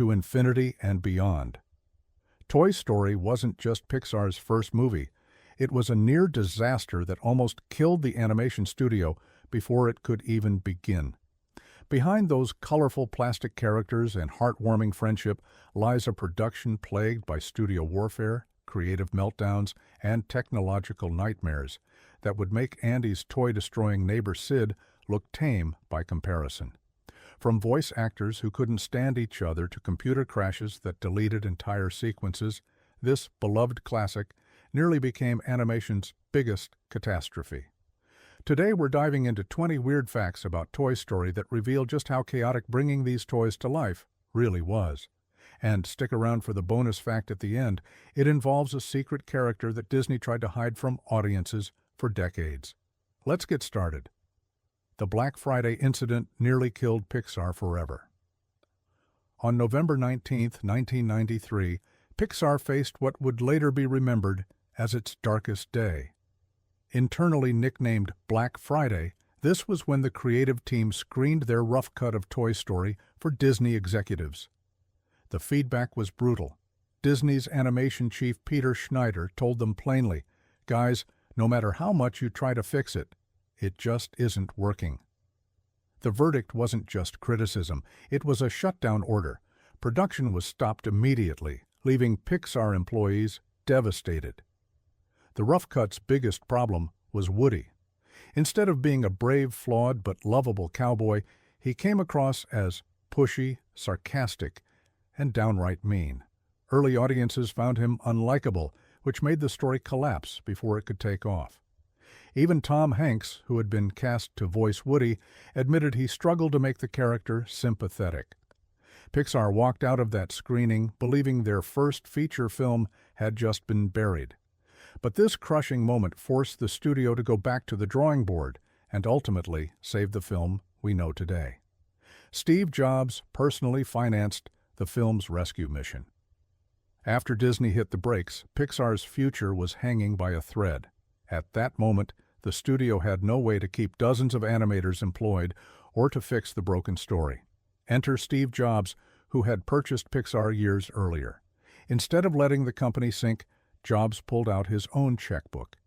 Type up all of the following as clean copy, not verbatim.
to infinity and beyond. Toy Story wasn't just Pixar's first movie. It was a near disaster that almost killed the animation studio before it could even begin. Behind those colorful plastic characters and heartwarming friendship lies a production plagued by studio warfare, creative meltdowns, and technological nightmares that would make Andy's toy-destroying neighbor Sid look tame by comparison. From voice actors who couldn't stand each other to computer crashes that deleted entire sequences, this beloved classic nearly became animation's biggest catastrophe. Today we're diving into 20 weird facts about Toy Story that reveal just how chaotic bringing these toys to life really was. And stick around for the bonus fact at the end. It involves a secret character that Disney tried to hide from audiences for decades. Let's get started. The Black Friday incident nearly killed Pixar forever. On November 19, 1993, Pixar faced what would later be remembered as its darkest day. Internally nicknamed Black Friday, this was when the creative team screened their rough cut of Toy Story for Disney executives. The feedback was brutal. Disney's animation chief Peter Schneider told them plainly, "Guys, no matter how much you try to fix it, it just isn't working." The verdict wasn't just criticism, it was a shutdown order. Production was stopped immediately, leaving Pixar employees devastated. The rough cut's biggest problem was Woody. Instead of being a brave, flawed, but lovable cowboy, he came across as pushy, sarcastic, and downright mean. Early audiences found him unlikable, which made the story collapse before it could take off. Even Tom Hanks, who had been cast to voice Woody, admitted he struggled to make the character sympathetic. Pixar walked out of that screening believing their first feature film had just been buried. But this crushing moment forced the studio to go back to the drawing board and ultimately save the film we know today. Steve Jobs personally financed the film's rescue mission. After Disney hit the brakes, Pixar's future was hanging by a thread. At that moment, the studio had no way to keep dozens of animators employed or to fix the broken story. Enter Steve Jobs, who had purchased Pixar years earlier. Instead of letting the company sink, Jobs pulled out his own checkbook.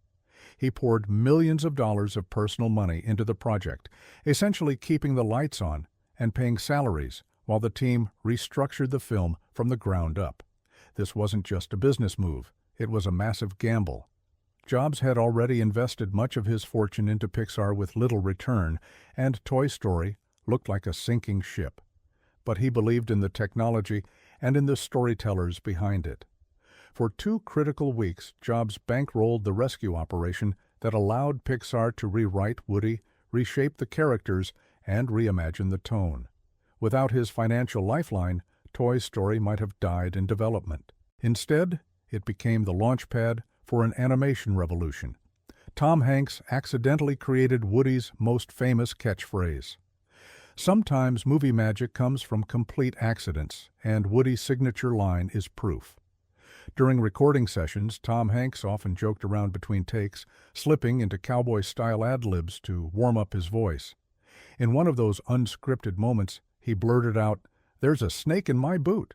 He poured millions of dollars of personal money into the project, essentially keeping the lights on and paying salaries while the team restructured the film from the ground up. This wasn't just a business move, it was a massive gamble. Jobs had already invested much of his fortune into Pixar with little return, and Toy Story looked like a sinking ship. But he believed in the technology and in the storytellers behind it. For 2 critical weeks, Jobs bankrolled the rescue operation that allowed Pixar to rewrite Woody, reshape the characters, and reimagine the tone. Without his financial lifeline, Toy Story might have died in development. Instead, it became the launchpad for an animation revolution. Tom Hanks accidentally created Woody's most famous catchphrase. Sometimes movie magic comes from complete accidents, and Woody's signature line is proof. During recording sessions, Tom Hanks often joked around between takes, slipping into cowboy-style ad-libs to warm up his voice. In one of those unscripted moments, he blurted out, "There's a snake in my boot."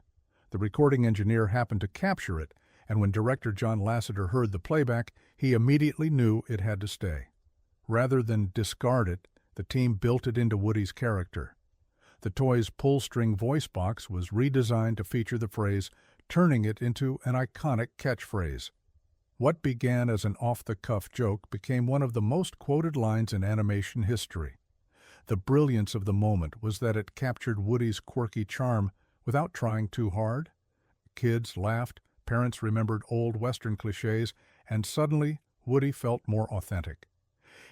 The recording engineer happened to capture it, and when director John Lasseter heard the playback, he immediately knew it had to stay. Rather than discard it, the team built it into Woody's character. The toy's pull-string voice box was redesigned to feature the phrase, turning it into an iconic catchphrase. What began as an off-the-cuff joke became one of the most quoted lines in animation history. The brilliance of the moment was that it captured Woody's quirky charm without trying too hard. Kids laughed, parents remembered old Western cliches, and suddenly Woody felt more authentic.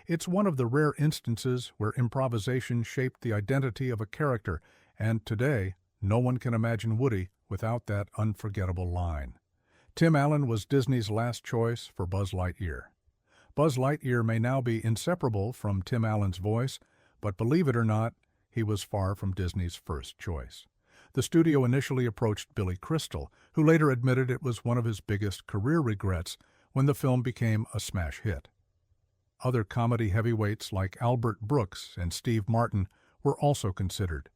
It's one of the rare instances where improvisation shaped the identity of a character, and today, no one can imagine Woody without that unforgettable line. Tim Allen was Disney's last choice for Buzz Lightyear. Buzz Lightyear may now be inseparable from Tim Allen's voice, but believe it or not, he was far from Disney's first choice. The studio initially approached Billy Crystal, who later admitted it was one of his biggest career regrets when the film became a smash hit. Other comedy heavyweights like Albert Brooks and Steve Martin were also considered,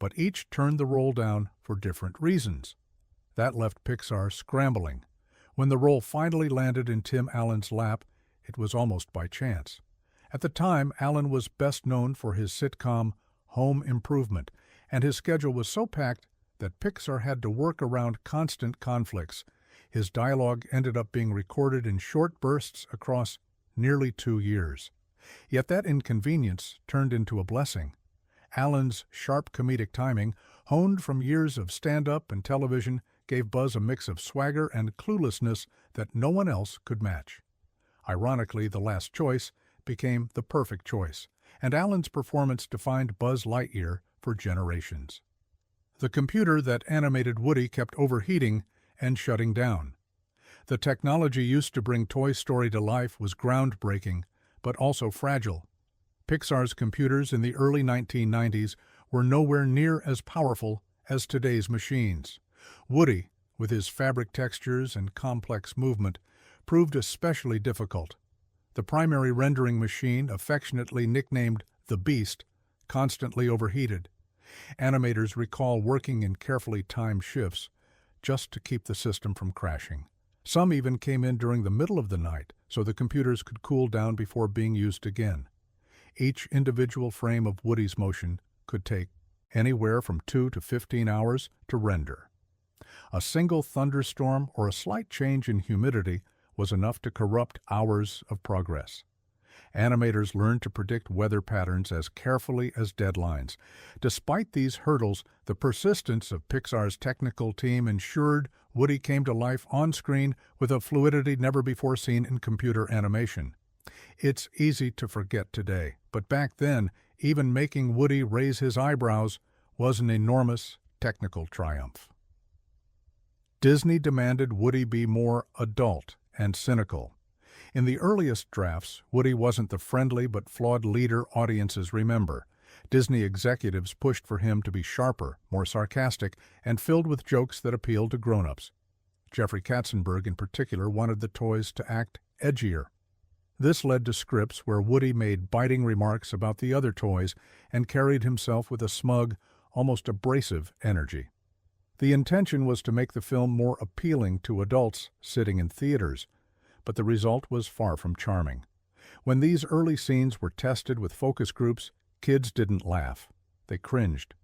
but each turned the role down for different reasons. That left Pixar scrambling. When the role finally landed in Tim Allen's lap, it was almost by chance. At the time, Allen was best known for his sitcom Home Improvement, and his schedule was so packed that Pixar had to work around constant conflicts. His dialogue ended up being recorded in short bursts across nearly 2 years. Yet that inconvenience turned into a blessing. Allen's sharp comedic timing, honed from years of stand-up and television, gave Buzz a mix of swagger and cluelessness that no one else could match. Ironically, the last choice became the perfect choice, and Allen's performance defined Buzz Lightyear for generations. The computer that animated Woody kept overheating and shutting down. The technology used to bring Toy Story to life was groundbreaking, but also fragile. Pixar's computers in the early 1990s were nowhere near as powerful as today's machines. Woody, with his fabric textures and complex movement, proved especially difficult. The primary rendering machine, affectionately nicknamed the Beast, constantly overheated. Animators recall working in carefully timed shifts just to keep the system from crashing. Some even came in during the middle of the night so the computers could cool down before being used again. Each individual frame of Woody's motion could take anywhere from 2 to 15 hours to render. A single thunderstorm or a slight change in humidity was enough to corrupt hours of progress. Animators learned to predict weather patterns as carefully as deadlines. Despite these hurdles, the persistence of Pixar's technical team ensured Woody came to life on screen with a fluidity never before seen in computer animation. It's easy to forget today, but back then, even making Woody raise his eyebrows was an enormous technical triumph. Disney demanded Woody be more adult and cynical. In the earliest drafts, Woody wasn't the friendly but flawed leader audiences remember. Disney executives pushed for him to be sharper, more sarcastic, and filled with jokes that appealed to grown-ups. Jeffrey Katzenberg, in particular, wanted the toys to act edgier. This led to scripts where Woody made biting remarks about the other toys and carried himself with a smug, almost abrasive energy. The intention was to make the film more appealing to adults sitting in theaters, but the result was far from charming. When these early scenes were tested with focus groups, kids didn't laugh. They cringed.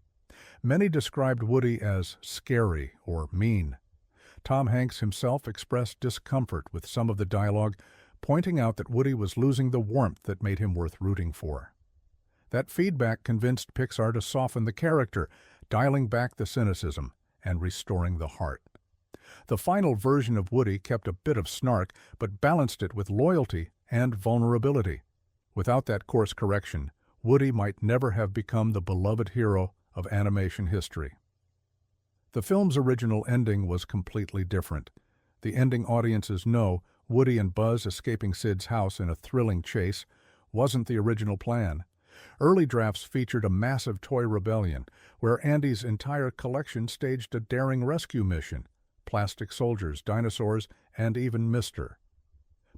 Many described Woody as scary or mean. Tom Hanks himself expressed discomfort with some of the dialogue, pointing out that Woody was losing the warmth that made him worth rooting for. That feedback convinced Pixar to soften the character, dialing back the cynicism and restoring the heart. The final version of Woody kept a bit of snark, but balanced it with loyalty and vulnerability. Without that course correction, Woody might never have become the beloved hero of animation history. The film's original ending was completely different. The ending audiences know, Woody and Buzz escaping Sid's house in a thrilling chase, wasn't the original plan. Early drafts featured a massive toy rebellion, where Andy's entire collection staged a daring rescue mission. Plastic soldiers, dinosaurs, and even Mr.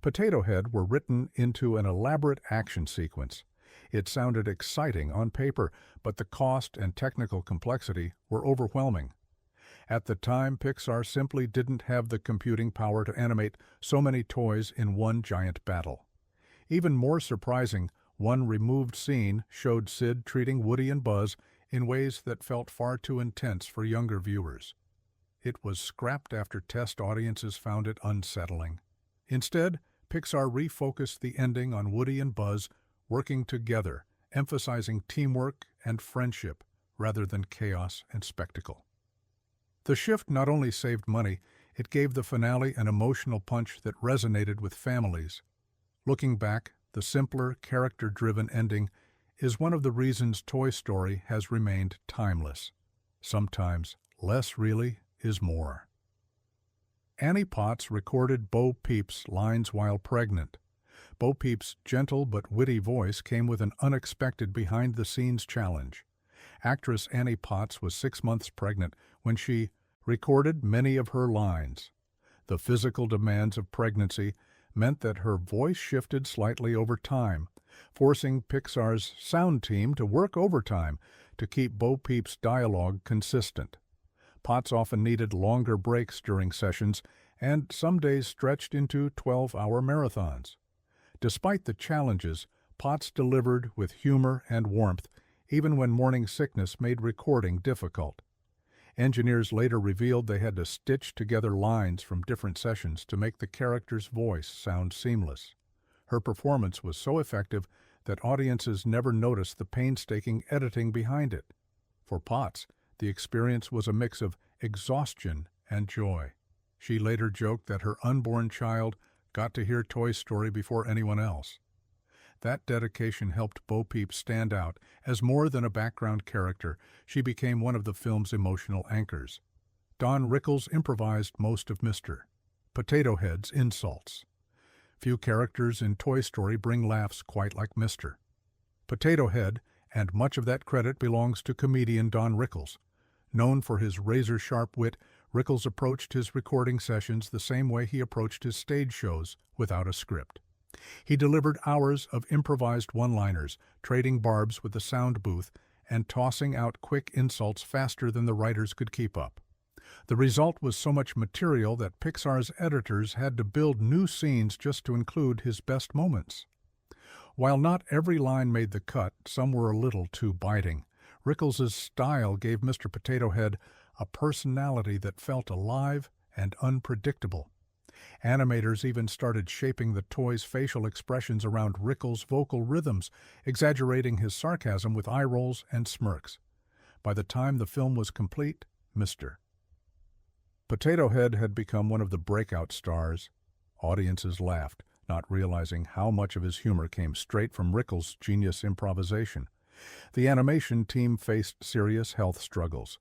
Potato Head were written into an elaborate action sequence. It sounded exciting on paper, but the cost and technical complexity were overwhelming. At the time, Pixar simply didn't have the computing power to animate so many toys in one giant battle. Even more surprising, one removed scene showed Sid treating Woody and Buzz in ways that felt far too intense for younger viewers. It was scrapped after test audiences found it unsettling. Instead, Pixar refocused the ending on Woody and Buzz working together, emphasizing teamwork and friendship rather than chaos and spectacle. The shift not only saved money, it gave the finale an emotional punch that resonated with families. Looking back, the simpler, character-driven ending is one of the reasons Toy Story has remained timeless. Sometimes less really is more. Annie Potts recorded Bo Peep's lines while pregnant. Bo Peep's gentle but witty voice came with an unexpected behind-the-scenes challenge. Actress Annie Potts was 6 months pregnant when she recorded many of her lines. The physical demands of pregnancy meant that her voice shifted slightly over time, forcing Pixar's sound team to work overtime to keep Bo Peep's dialogue consistent. Potts often needed longer breaks during sessions, and some days stretched into 12-hour marathons. Despite the challenges, Potts delivered with humor and warmth, even when morning sickness made recording difficult. Engineers later revealed they had to stitch together lines from different sessions to make the character's voice sound seamless. Her performance was so effective that audiences never noticed the painstaking editing behind it. For Potts, the experience was a mix of exhaustion and joy. She later joked that her unborn child got to hear Toy Story before anyone else. That dedication helped Bo Peep stand out. As more than a background character, she became one of the film's emotional anchors. Don Rickles improvised most of Mr. Potato Head's insults. Few characters in Toy Story bring laughs quite like Mr. Potato Head, and much of that credit belongs to comedian Don Rickles. Known for his razor-sharp wit, Rickles approached his recording sessions the same way he approached his stage shows, without a script. He delivered hours of improvised one-liners, trading barbs with the sound booth, and tossing out quick insults faster than the writers could keep up. The result was so much material that Pixar's editors had to build new scenes just to include his best moments. While not every line made the cut, some were a little too biting. Rickles' style gave Mr. Potato Head a personality that felt alive and unpredictable. Animators even started shaping the toy's facial expressions around Rickles' vocal rhythms, exaggerating his sarcasm with eye rolls and smirks. By the time the film was complete, Mr. Potato Head had become one of the breakout stars. Audiences laughed, not realizing how much of his humor came straight from Rickles' genius improvisation. The animation team faced serious health struggles.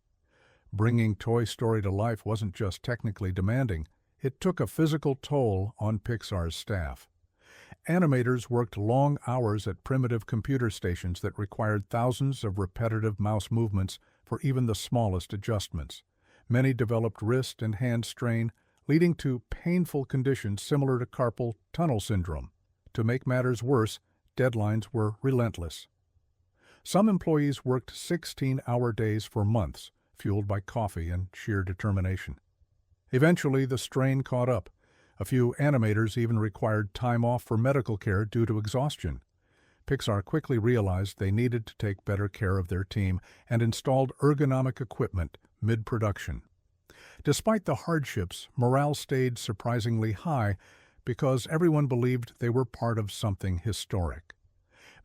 Bringing Toy Story to life wasn't just technically demanding, it took a physical toll on Pixar's staff. Animators worked long hours at primitive computer stations that required thousands of repetitive mouse movements for even the smallest adjustments. Many developed wrist and hand strain, leading to painful conditions similar to carpal tunnel syndrome. To make matters worse, deadlines were relentless. Some employees worked 16-hour days for months, fueled by coffee and sheer determination. Eventually, the strain caught up. A few animators even required time off for medical care due to exhaustion. Pixar quickly realized they needed to take better care of their team and installed ergonomic equipment mid-production. Despite the hardships, morale stayed surprisingly high because everyone believed they were part of something historic.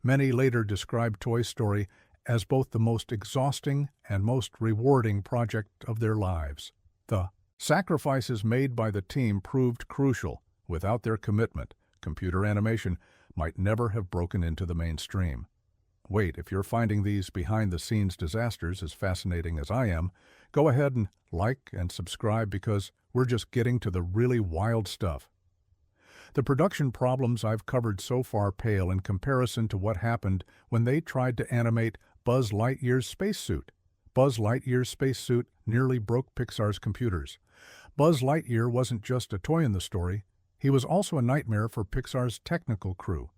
Many later described Toy Story as both the most exhausting and most rewarding project of their lives. The sacrifices made by the team proved crucial. Without their commitment, computer animation might never have broken into the mainstream. Wait, if you're finding these behind-the-scenes disasters as fascinating as I am, go ahead and like and subscribe because we're just getting to the really wild stuff. The production problems I've covered so far pale in comparison to what happened when they tried to animate Buzz Lightyear's spacesuit. Buzz Lightyear's spacesuit nearly broke Pixar's computers. Buzz Lightyear wasn't just a toy in the story, he was also a nightmare for Pixar's technical crew.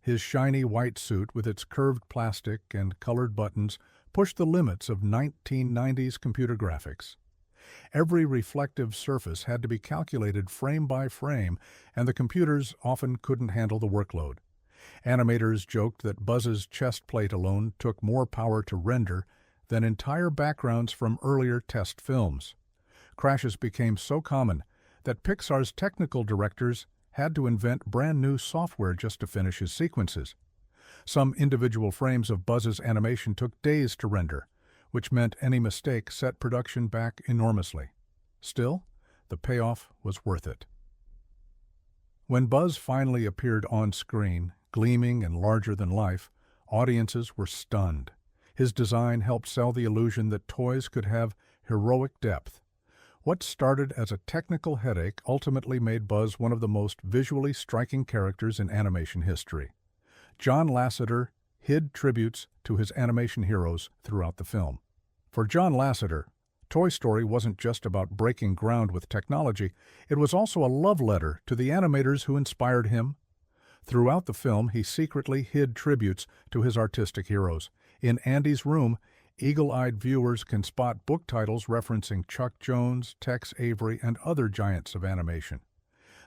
His shiny white suit with its curved plastic and colored buttons pushed the limits of 1990s computer graphics. Every reflective surface had to be calculated frame by frame, and the computers often couldn't handle the workload. Animators joked that Buzz's chest plate alone took more power to render than entire backgrounds from earlier test films. Crashes became so common that Pixar's technical directors had to invent brand new software just to finish his sequences. Some individual frames of Buzz's animation took days to render, which meant any mistake set production back enormously. Still, the payoff was worth it. When Buzz finally appeared on screen, gleaming and larger than life, audiences were stunned. His design helped sell the illusion that toys could have heroic depth. What started as a technical headache ultimately made Buzz one of the most visually striking characters in animation history. John Lasseter hid tributes to his animation heroes throughout the film. For John Lasseter, Toy Story wasn't just about breaking ground with technology, it was also a love letter to the animators who inspired him. Throughout the film, he secretly hid tributes to his artistic heroes. In Andy's room, Eagle-eyed viewers can spot book titles referencing Chuck Jones, Tex Avery, and other giants of animation.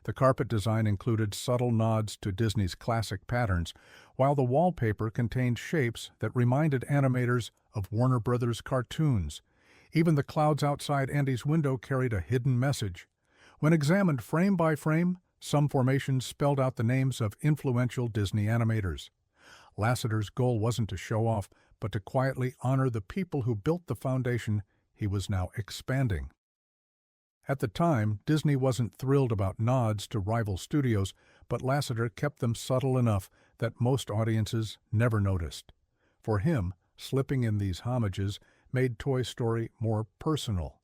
The carpet design included subtle nods to Disney's classic patterns, while the wallpaper contained shapes that reminded animators of Warner Brothers cartoons. Even the clouds outside Andy's window carried a hidden message. When examined frame by frame, some formations spelled out the names of influential Disney animators. Lasseter's goal wasn't to show off, but to quietly honor the people who built the foundation he was now expanding. At the time, Disney wasn't thrilled about nods to rival studios, but Lasseter kept them subtle enough that most audiences never noticed. For him, slipping in these homages made Toy Story more personal.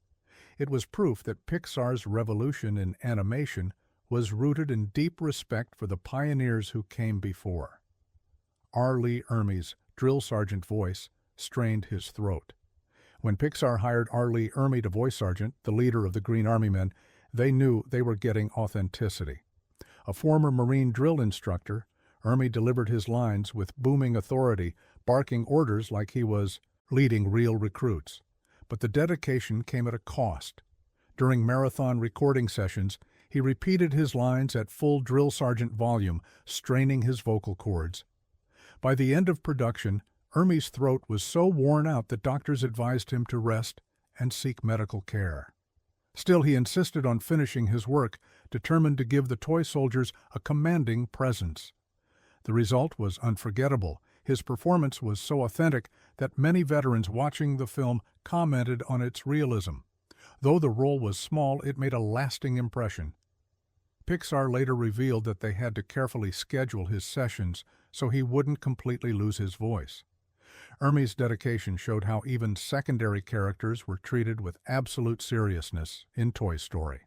It was proof that Pixar's revolution in animation was rooted in deep respect for the pioneers who came before. R. Lee Ermey's drill sergeant voice strained his throat. When Pixar hired R. Lee Ermey to voice Sergeant, the leader of the Green Army Men, they knew they were getting authenticity. A former Marine drill instructor, Ermey delivered his lines with booming authority, barking orders like he was leading real recruits. But the dedication came at a cost. During marathon recording sessions, he repeated his lines at full drill sergeant volume, straining his vocal cords. By the end of production, Ermey's throat was so worn out that doctors advised him to rest and seek medical care. Still, he insisted on finishing his work, determined to give the toy soldiers a commanding presence. The result was unforgettable. His performance was so authentic that many veterans watching the film commented on its realism. Though the role was small, it made a lasting impression. Pixar later revealed that they had to carefully schedule his sessions so he wouldn't completely lose his voice. Ermey's dedication showed how even secondary characters were treated with absolute seriousness in Toy Story.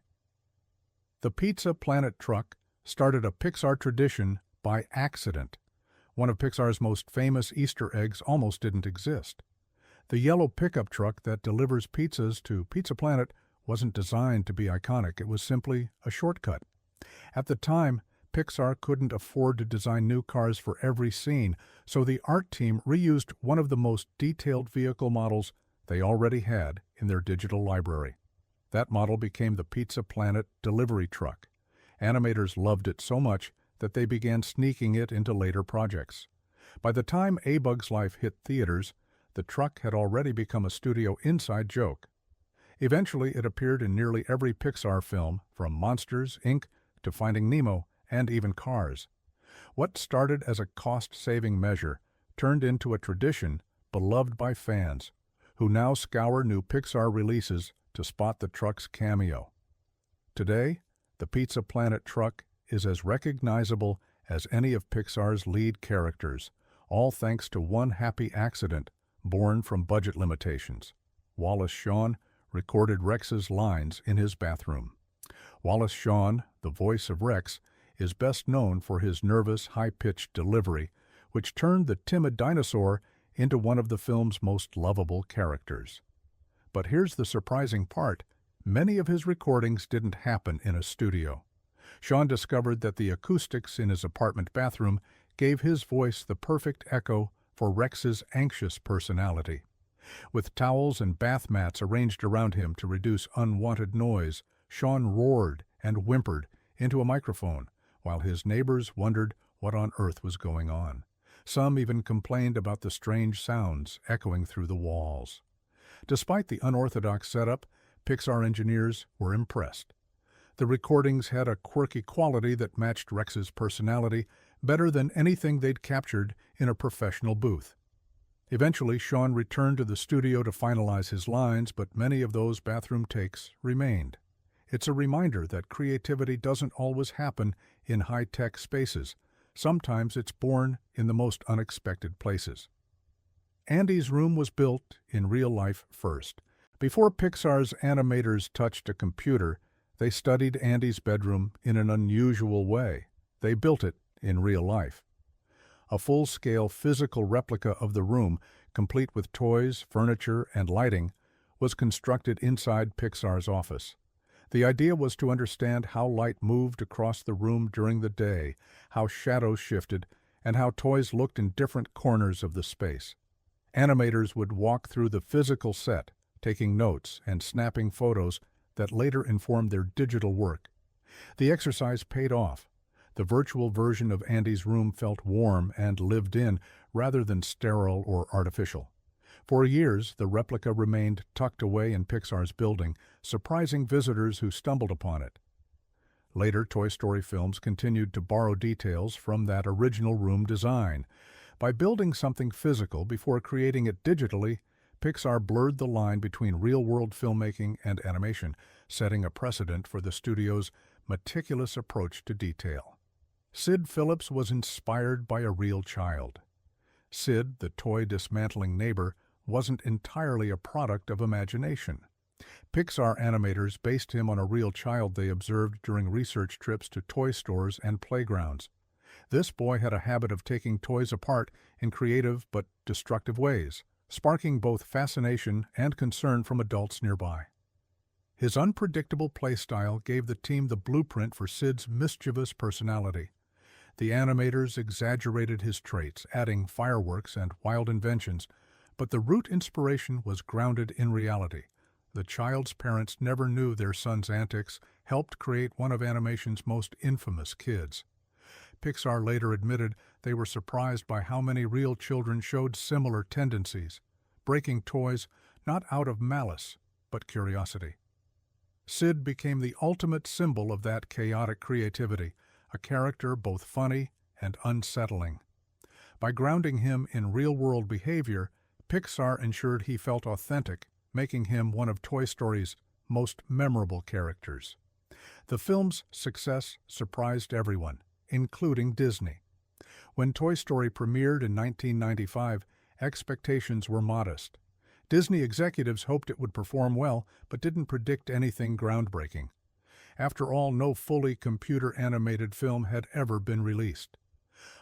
The Pizza Planet truck started a Pixar tradition by accident. One of Pixar's most famous Easter eggs almost didn't exist. The yellow pickup truck that delivers pizzas to Pizza Planet wasn't designed to be iconic. It was simply a shortcut. At the time, Pixar couldn't afford to design new cars for every scene, so the art team reused one of the most detailed vehicle models they already had in their digital library. That model became the Pizza Planet delivery truck. Animators loved it so much that they began sneaking it into later projects. By the time A Bug's Life hit theaters, the truck had already become a studio inside joke. Eventually, it appeared in nearly every Pixar film, from Monsters, Inc. to Finding Nemo, and even Cars. What started as a cost-saving measure turned into a tradition beloved by fans, who now scour new Pixar releases to spot the truck's cameo. Today, the Pizza Planet truck is as recognizable as any of Pixar's lead characters, all thanks to one happy accident born from budget limitations. Wallace Shawn recorded Rex's lines in his bathroom. Wallace Shawn, the voice of Rex, is best known for his nervous, high-pitched delivery, which turned the timid dinosaur into one of the film's most lovable characters. But here's the surprising part. Many of his recordings didn't happen in a studio. Shawn discovered that the acoustics in his apartment bathroom gave his voice the perfect echo for Rex's anxious personality. With towels and bath mats arranged around him to reduce unwanted noise, Shawn roared and whimpered into a microphone, while his neighbors wondered what on earth was going on. Some even complained about the strange sounds echoing through the walls. Despite the unorthodox setup, Pixar engineers were impressed. The recordings had a quirky quality that matched Rex's personality better than anything they'd captured in a professional booth. Eventually, Shawn returned to the studio to finalize his lines, but many of those bathroom takes remained. It's a reminder that creativity doesn't always happen in high-tech spaces. Sometimes it's born in the most unexpected places. Andy's room was built in real life first. Before Pixar's animators touched a computer, they studied Andy's bedroom in an unusual way. They built it in real life. A full-scale physical replica of the room, complete with toys, furniture, and lighting, was constructed inside Pixar's office. The idea was to understand how light moved across the room during the day, how shadows shifted, and how toys looked in different corners of the space. Animators would walk through the physical set, taking notes and snapping photos that later informed their digital work. The exercise paid off. The virtual version of Andy's room felt warm and lived in rather than sterile or artificial. For years, the replica remained tucked away in Pixar's building, surprising visitors who stumbled upon it. Later, Toy Story films continued to borrow details from that original room design. By building something physical before creating it digitally, Pixar blurred the line between real-world filmmaking and animation, setting a precedent for the studio's meticulous approach to detail. Sid Phillips was inspired by a real child. Sid, the toy dismantling neighbor, wasn't entirely a product of imagination. Pixar animators based him on a real child they observed during research trips to toy stores and playgrounds. This boy had a habit of taking toys apart in creative but destructive ways, sparking both fascination and concern from adults nearby. His unpredictable playstyle gave the team the blueprint for Sid's mischievous personality. The animators exaggerated his traits, adding fireworks and wild inventions, but the root inspiration was grounded in reality. The child's parents never knew their son's antics helped create one of animation's most infamous kids. Pixar later admitted they were surprised by how many real children showed similar tendencies, breaking toys not out of malice, but curiosity. Sid became the ultimate symbol of that chaotic creativity, a character both funny and unsettling. By grounding him in real-world behavior, Pixar ensured he felt authentic, making him one of Toy Story's most memorable characters. The film's success surprised everyone, including Disney. When Toy Story premiered in 1995, expectations were modest. Disney executives hoped it would perform well, but didn't predict anything groundbreaking. After all, no fully computer-animated film had ever been released.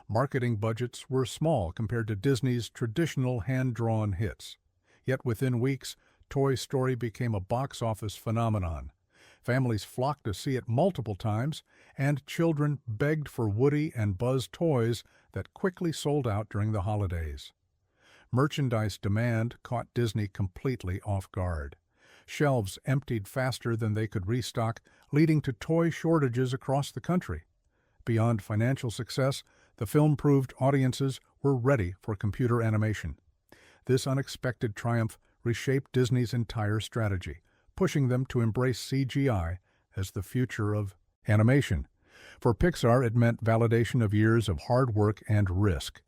Marketing budgets were small compared to Disney's traditional hand-drawn hits. Yet within weeks, Toy Story became a box office phenomenon. Families flocked to see it multiple times, and children begged for Woody and Buzz toys that quickly sold out during the holidays. Merchandise demand caught Disney completely off guard. Shelves emptied faster than they could restock, leading to toy shortages across the country. Beyond financial success, the film proved audiences were ready for computer animation. This unexpected triumph reshaped Disney's entire strategy, pushing them to embrace CGI as the future of animation. For Pixar, it meant validation of years of hard work and risk.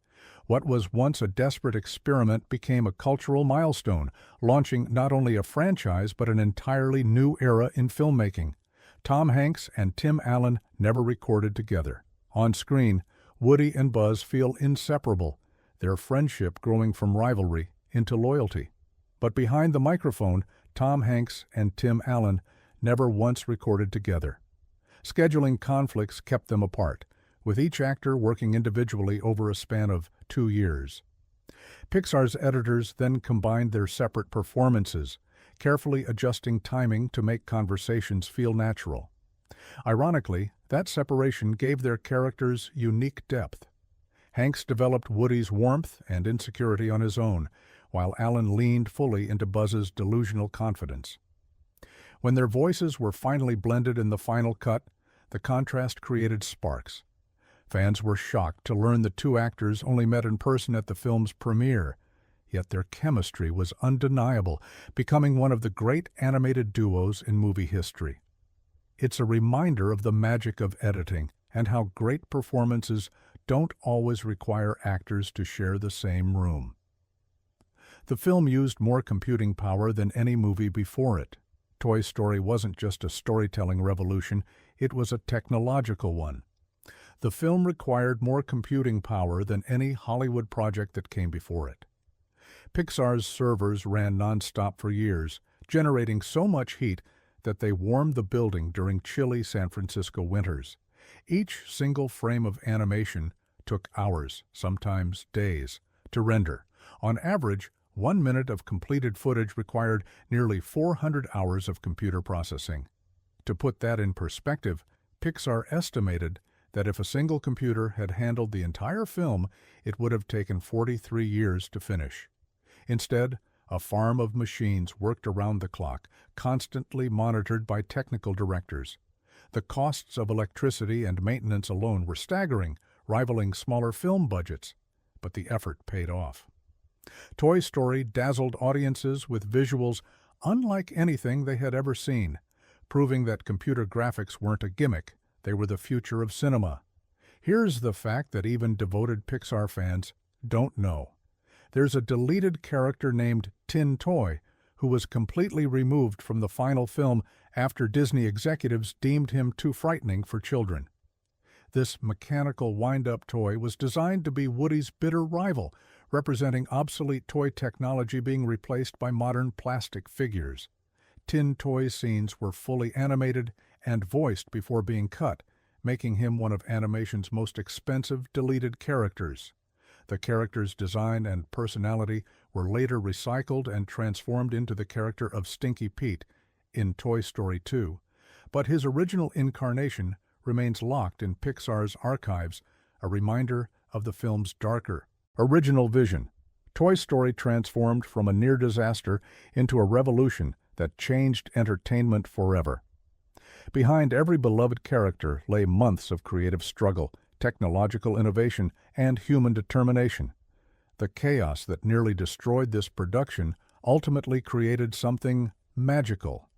What was once a desperate experiment became a cultural milestone, launching not only a franchise but an entirely new era in filmmaking. Tom Hanks and Tim Allen never recorded together. On screen, Woody and Buzz feel inseparable, their friendship growing from rivalry into loyalty. But behind the microphone, Tom Hanks and Tim Allen never once recorded together. Scheduling conflicts kept them apart, with each actor working individually over a span of 2 years. Pixar's editors then combined their separate performances, carefully adjusting timing to make conversations feel natural. Ironically, that separation gave their characters unique depth. Hanks developed Woody's warmth and insecurity on his own, while Allen leaned fully into Buzz's delusional confidence. When their voices were finally blended in the final cut, the contrast created sparks. Fans were shocked to learn the two actors only met in person at the film's premiere, yet their chemistry was undeniable, becoming one of the great animated duos in movie history. It's a reminder of the magic of editing and how great performances don't always require actors to share the same room. The film used more computing power than any movie before it. Toy Story wasn't just a storytelling revolution, it was a technological one. The film required more computing power than any Hollywood project that came before it. Pixar's servers ran nonstop for years, generating so much heat that they warmed the building during chilly San Francisco winters. Each single frame of animation took hours, sometimes days, to render. On average, 1 minute of completed footage required nearly 400 hours of computer processing. To put that in perspective, Pixar estimated that if a single computer had handled the entire film, it would have taken 43 years to finish. Instead, a farm of machines worked around the clock, constantly monitored by technical directors. The costs of electricity and maintenance alone were staggering, rivaling smaller film budgets, but the effort paid off. Toy Story dazzled audiences with visuals unlike anything they had ever seen, proving that computer graphics weren't a gimmick, they were the future of cinema. Here's the fact that even devoted Pixar fans don't know. There's a deleted character named Tin Toy who was completely removed from the final film after Disney executives deemed him too frightening for children. This mechanical wind-up toy was designed to be Woody's bitter rival, representing obsolete toy technology being replaced by modern plastic figures. Tin Toy's scenes were fully animated and voiced before being cut, making him one of animation's most expensive deleted characters. The character's design and personality were later recycled and transformed into the character of Stinky Pete in Toy Story 2, but his original incarnation remains locked in Pixar's archives, a reminder of the film's darker, original vision. Toy Story transformed from a near disaster into a revolution that changed entertainment forever. Behind every beloved character lay months of creative struggle, technological innovation, and human determination. The chaos that nearly destroyed this production ultimately created something magical,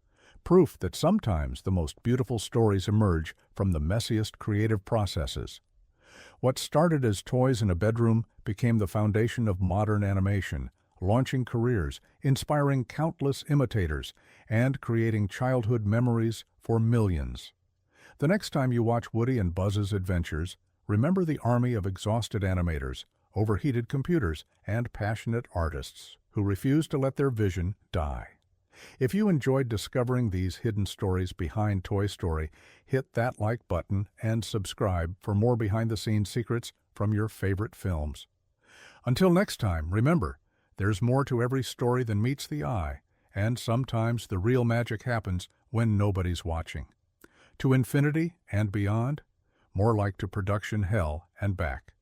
proof that sometimes the most beautiful stories emerge from the messiest creative processes. What started as toys in a bedroom became the foundation of modern animation, launching careers, inspiring countless imitators, and creating childhood memories for millions. The next time you watch Woody and Buzz's adventures, remember the army of exhausted animators, overheated computers, and passionate artists who refuse to let their vision die. If you enjoyed discovering these hidden stories behind Toy Story, hit that like button and subscribe for more behind-the-scenes secrets from your favorite films. Until next time, remember, there's more to every story than meets the eye, and sometimes the real magic happens when nobody's watching. To infinity and beyond, more like to production hell and back.